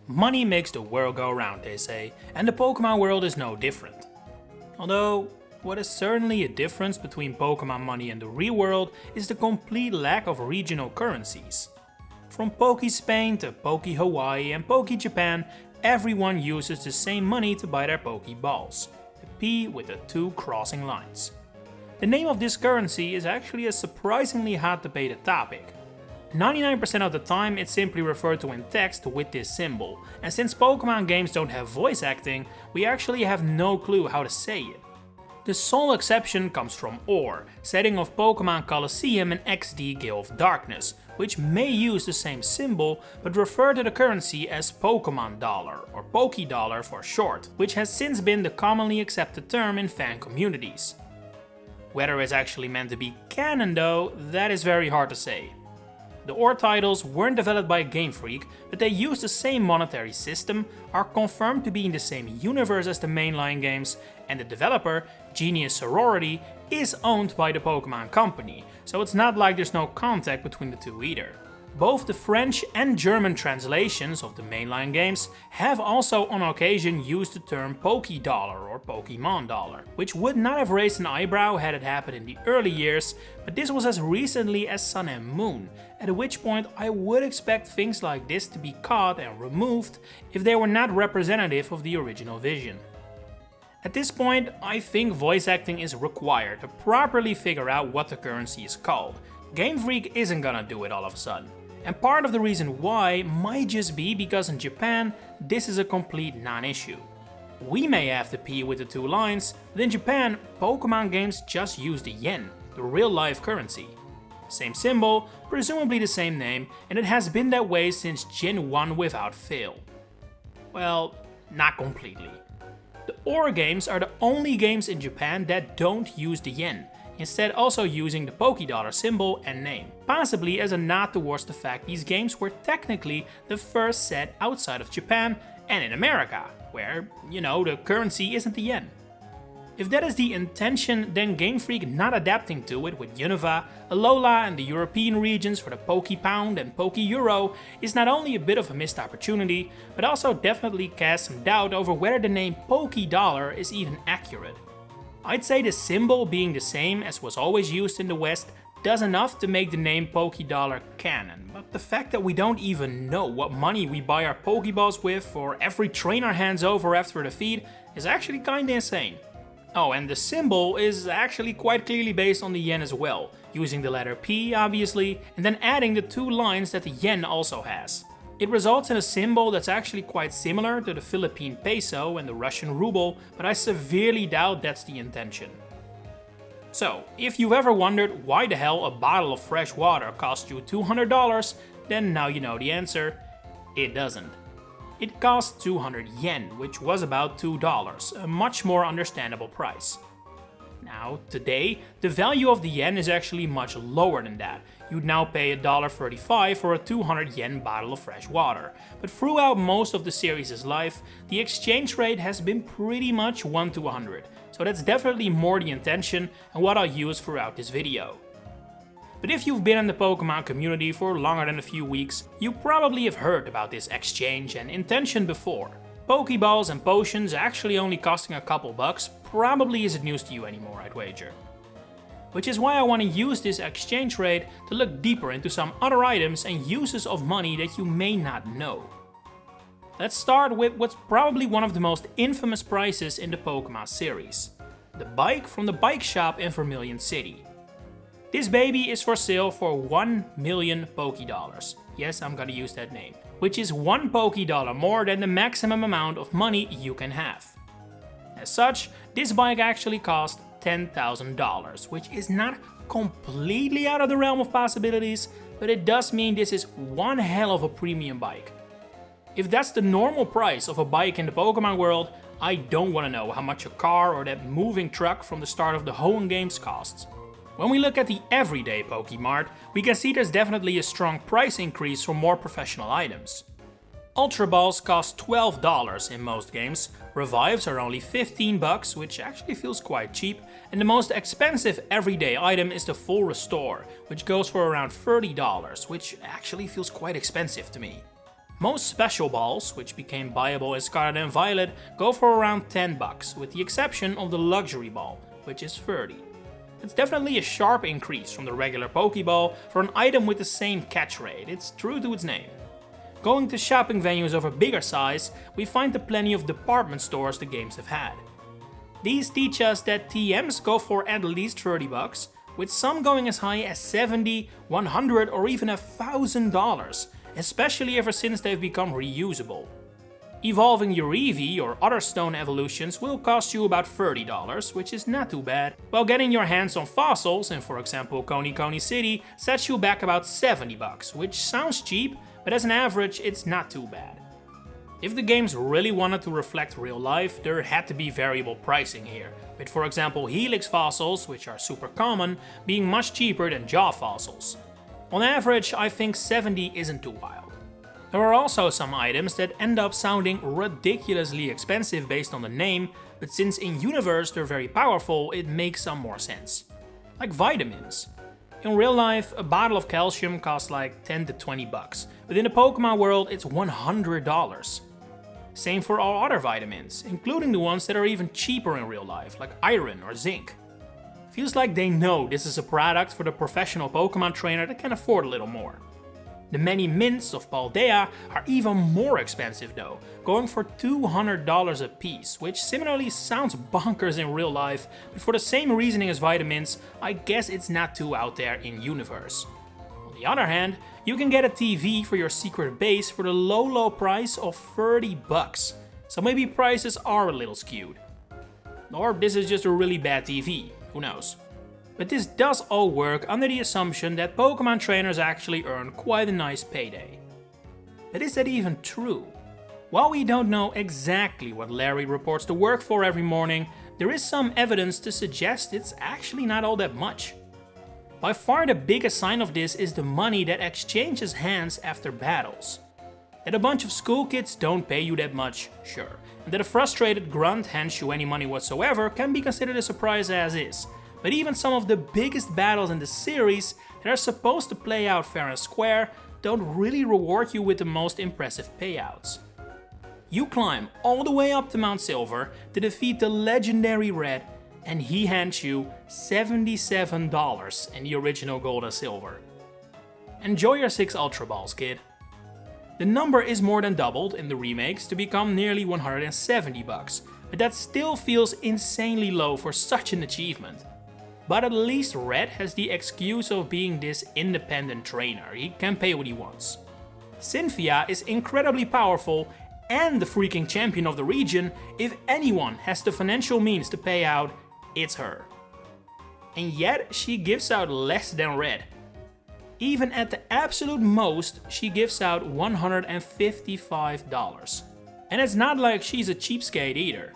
Money makes the world go round, they say, and the Pokemon world is no different. Although, what is certainly a difference between Pokemon money and the real world is the complete lack of regional currencies. From Poke Spain to Poke Hawaii and Poke Japan, everyone uses the same money to buy their Pokéballs, the P with the two crossing lines. The name of this currency is actually a surprisingly hot debated topic. 99% of the time it's simply referred to in text with this symbol, and since Pokemon games don't have voice acting, we actually have no clue how to say it. The sole exception comes from OR, setting of Pokemon Colosseum and XD Gale of Darkness, which may use the same symbol but refer to the currency as Pokémon Dollar, or PokéDollar for short, which has since been the commonly accepted term in fan communities. Whether it's actually meant to be canon though, that is very hard to say. The OR titles weren't developed by Game Freak, but they use the same monetary system, are confirmed to be in the same universe as the mainline games, and the developer, Genius Sorority, is owned by the Pokemon Company, so it's not like there's no contact between the two either. Both the French and German translations of the mainline games have also on occasion used the term PokéDollar or Pokemon Dollar, which would not have raised an eyebrow had it happened in the early years, but this was as recently as Sun and Moon, at which point I would expect things like this to be caught and removed if they were not representative of the original vision. At this point, I think voice acting is required to properly figure out what the currency is called. Game Freak isn't gonna do it all of a sudden. And part of the reason why might just be because in Japan, this is a complete non-issue. We may have the P with the two lines, but in Japan, Pokemon games just use the yen, the real-life currency. Same symbol, presumably the same name, and it has been that way since Gen 1 without fail. Well, not completely. The OR games are the only games in Japan that don't use the yen, instead also using the PokéDollar symbol and name, possibly as a nod towards the fact these games were technically the first set outside of Japan and in America, where, the currency isn't the yen. If that is the intention, then Game Freak not adapting to it with Unova, Alola and the European regions for the Pokepound and Poke-Euro is not only a bit of a missed opportunity, but also definitely casts some doubt over whether the name PokéDollar is even accurate. I'd say the symbol being the same as was always used in the West does enough to make the name PokéDollar canon, but the fact that we don't even know what money we buy our Pokeballs with or every trainer hands over after a defeat is actually kinda insane. Oh, and the symbol is actually quite clearly based on the yen as well, using the letter P obviously, and then adding the two lines that the yen also has. It results in a symbol that's actually quite similar to the Philippine peso and the Russian ruble, but I severely doubt that's the intention. So, if you've ever wondered why the hell a bottle of fresh water costs you $200, then now you know the answer. It doesn't. It costs 200 yen, which was about $2, a much more understandable price. Now, today, the value of the yen is actually much lower than that. You'd now pay $1.35 for a 200 yen bottle of fresh water. But throughout most of the series' life, the exchange rate has been pretty much 1 to 100, so that's definitely more the intention and what I'll use throughout this video. But if you've been in the Pokemon community for longer than a few weeks, you probably have heard about this exchange and intention before. Pokeballs and potions actually only costing a couple bucks probably isn't news to you anymore, I'd wager. Which is why I want to use this exchange rate to look deeper into some other items and uses of money that you may not know. Let's start with what's probably one of the most infamous prices in the Pokemon series. The bike from the bike shop in Vermilion City. This baby is for sale for 1 million PokéDollars. Yes, I'm gonna use that name. Which is 1 PokéDollar more than the maximum amount of money you can have. As such, this bike actually cost $10,000, which is not completely out of the realm of possibilities, but it does mean this is one hell of a premium bike. If that's the normal price of a bike in the Pokemon world, I don't want to know how much a car or that moving truck from the start of the Hoenn games costs. When we look at the everyday Pokemart, we can see there's definitely a strong price increase for more professional items. Ultra Balls cost $12 in most games, Revives are only 15 bucks, which actually feels quite cheap, and the most expensive everyday item is the Full Restore, which goes for around $30, which actually feels quite expensive to me. Most special balls, which became buyable in Scarlet and Violet, go for around 10 bucks, with the exception of the luxury ball, which is 30. It's definitely a sharp increase from the regular Pokeball for an item with the same catch rate, it's true to its name. Going to shopping venues of a bigger size, we find the plenty of department stores the games have had. These teach us that TMs go for at least 30 bucks, with some going as high as $70, $100 or even $1,000, especially ever since they've become reusable. Evolving your Eevee or other stone evolutions will cost you about $30, which is not too bad, while getting your hands on fossils in, for example, Coney City sets you back about 70 bucks, which sounds cheap, but as an average it's not too bad. If the games really wanted to reflect real life, there had to be variable pricing here, with for example Helix fossils, which are super common, being much cheaper than Jaw fossils. On average, I think 70 isn't too wild. There are also some items that end up sounding ridiculously expensive based on the name, but since in universe they're very powerful, it makes some more sense. Like vitamins. In real life, a bottle of calcium costs like 10 to 20 bucks, but in the Pokemon world it's $100. Same for all other vitamins, including the ones that are even cheaper in real life, like iron or zinc. Feels like they know this is a product for the professional Pokemon trainer that can afford a little more. The many mints of Paldea are even more expensive though, going for $200 a piece, which similarly sounds bonkers in real life, but for the same reasoning as vitamins, I guess it's not too out there in universe. On the other hand, you can get a TV for your secret base for the low price of 30 bucks, so maybe prices are a little skewed. Or this is just a really bad TV, who knows. But this does all work under the assumption that Pokemon trainers actually earn quite a nice payday. But is that even true? While we don't know exactly what Larry reports to work for every morning, there is some evidence to suggest it's actually not all that much. By far the biggest sign of this is the money that exchanges hands after battles. That a bunch of school kids don't pay you that much, sure, and that a frustrated grunt hands you any money whatsoever can be considered a surprise as is. But even some of the biggest battles in the series that are supposed to play out fair and square don't really reward you with the most impressive payouts. You climb all the way up to Mount Silver to defeat the legendary Red, and he hands you $77 in the original Gold and Silver. Enjoy your 6 Ultra Balls, kid. The number is more than doubled in the remakes to become nearly 170 bucks, but that still feels insanely low for such an achievement. But at least Red has the excuse of being this independent trainer, he can pay what he wants. Cynthia is incredibly powerful and the freaking champion of the region. If anyone has the financial means to pay out, it's her. And yet she gives out less than Red. Even at the absolute most, she gives out $155. And it's not like she's a cheapskate either.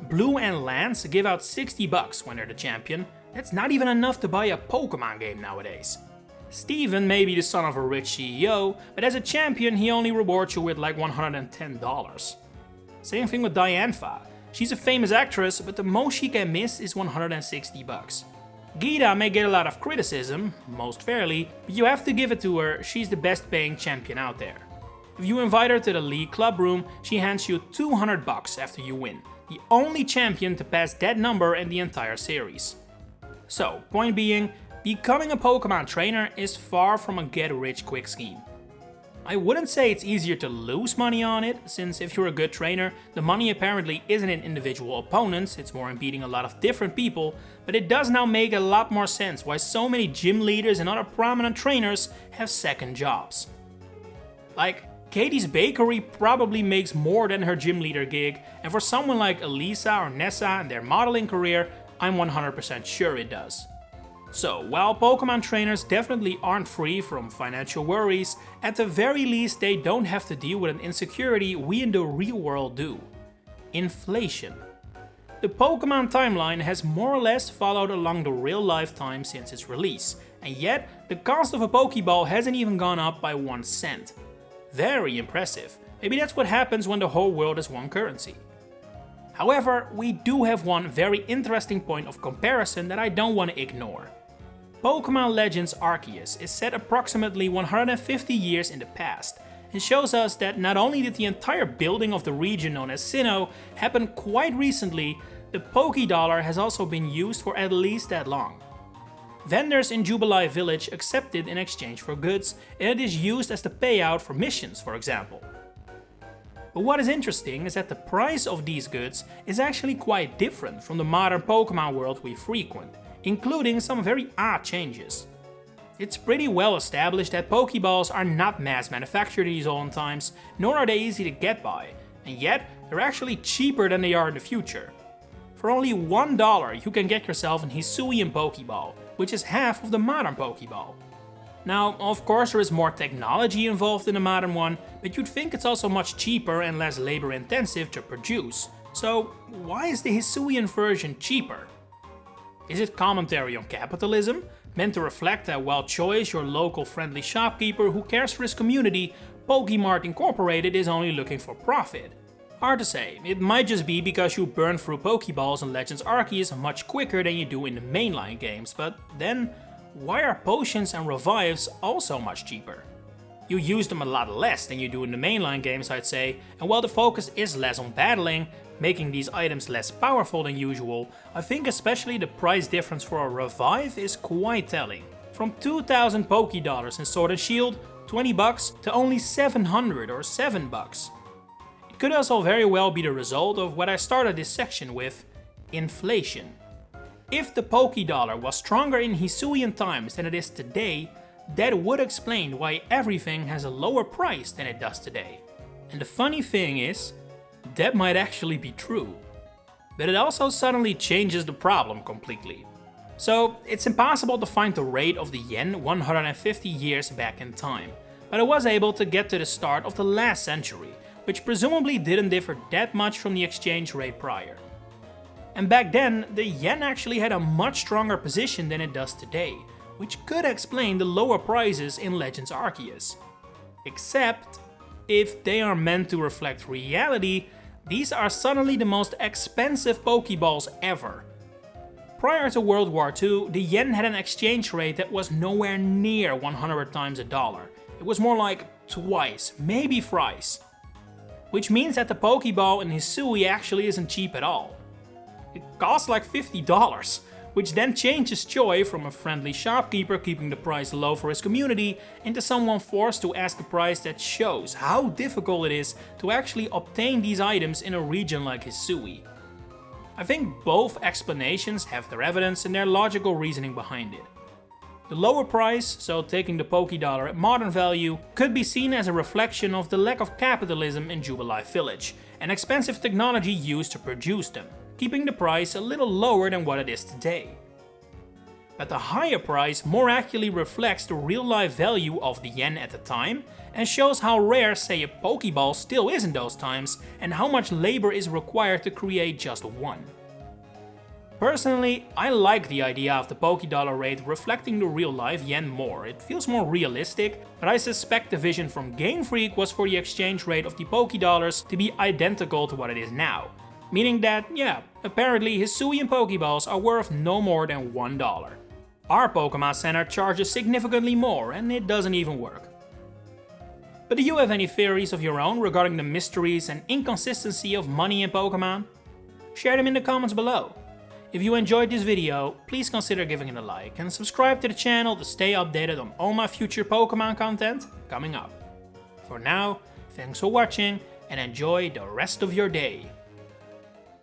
Blue and Lance give out 60 bucks when they're the champion. That's not even enough to buy a Pokemon game nowadays. Steven may be the son of a rich CEO, but as a champion he only rewards you with like $110. Same thing with Diantha. She's a famous actress, but the most she can miss is 160 bucks. Geeta may get a lot of criticism, most fairly, but you have to give it to her, she's the best paying champion out there. If you invite her to the League Club room, she hands you 200 bucks after you win, the only champion to pass that number in the entire series. So, point being, becoming a Pokemon trainer is far from a get-rich-quick scheme. I wouldn't say it's easier to lose money on it, since if you're a good trainer, the money apparently isn't in individual opponents, it's more in beating a lot of different people, but it does now make a lot more sense why so many gym leaders and other prominent trainers have second jobs. Like, Katie's bakery probably makes more than her gym leader gig, and for someone like Elisa or Nessa and their modeling career, I'm 100% sure it does. So, while Pokemon trainers definitely aren't free from financial worries, at the very least they don't have to deal with an insecurity we in the real world do. Inflation. The Pokemon timeline has more or less followed along the real life time since its release, and yet the cost of a Pokeball hasn't even gone up by 1 cent. Very impressive. Maybe that's what happens when the whole world is one currency. However, we do have one very interesting point of comparison that I don't want to ignore. Pokemon Legends Arceus is set approximately 150 years in the past, and shows us that not only did the entire building of the region known as Sinnoh happen quite recently, the PokéDollar has also been used for at least that long. Vendors in Jubilee Village accept it in exchange for goods, and it is used as the payout for missions, for example. But what is interesting is that the price of these goods is actually quite different from the modern Pokemon world we frequent, including some very odd changes. It's pretty well established that Pokeballs are not mass manufactured in these olden times, nor are they easy to get by, and yet they're actually cheaper than they are in the future. For only $1 you can get yourself an Hisuian Pokeball, which is half of the modern Pokeball. Now, of course there is more technology involved in the modern one, but you'd think it's also much cheaper and less labor intensive to produce. So why is the Hisuian version cheaper? Is it commentary on capitalism, meant to reflect that while Choice, your local friendly shopkeeper who cares for his community, Pokemart Incorporated is only looking for profit? Hard to say, it might just be because you burn through Pokeballs in Legends Arceus much quicker than you do in the mainline games, but then why are potions and revives also much cheaper? You use them a lot less than you do in the mainline games, I'd say, and while the focus is less on battling, making these items less powerful than usual, I think especially the price difference for a revive is quite telling. From 2,000 PokéDollars in Sword and Shield, $20 to only 700 or $7. It could also very well be the result of what I started this section with, inflation. If the PokéDollar was stronger in Hisuian times than it is today, that would explain why everything has a lower price than it does today. And the funny thing is, that might actually be true. But it also suddenly changes the problem completely. So it's impossible to find the rate of the yen 150 years back in time, but I was able to get to the start of the last century, which presumably didn't differ that much from the exchange rate prior. And back then, the yen actually had a much stronger position than it does today, which could explain the lower prices in Legends Arceus. Except, if they are meant to reflect reality, these are suddenly the most expensive Pokeballs ever. Prior to World War II, the yen had an exchange rate that was nowhere near 100 times a dollar. It was more like twice, maybe thrice. Which means that the Pokeball in Hisui actually isn't cheap at all. It costs like $50, which then changes Choi from a friendly shopkeeper keeping the price low for his community into someone forced to ask a price that shows how difficult it is to actually obtain these items in a region like Hisui. I think both explanations have their evidence and their logical reasoning behind it. The lower price, so taking the PokéDollar at modern value, could be seen as a reflection of the lack of capitalism in Jubilee Village and expensive technology used to produce them, keeping the price a little lower than what it is today. But the higher price more accurately reflects the real-life value of the yen at the time and shows how rare, say, a Pokeball still is in those times and how much labor is required to create just one. Personally, I like the idea of the PokéDollar rate reflecting the real-life yen more. It feels more realistic, but I suspect the vision from Game Freak was for the exchange rate of the PokéDollars to be identical to what it is now. Meaning that, yeah, apparently Hisuian Pokeballs are worth no more than $1. Our Pokemon Center charges significantly more and it doesn't even work. But do you have any theories of your own regarding the mysteries and inconsistency of money in Pokemon? Share them in the comments below. If you enjoyed this video, please consider giving it a like and subscribe to the channel to stay updated on all my future Pokemon content coming up. For now, thanks for watching and enjoy the rest of your day.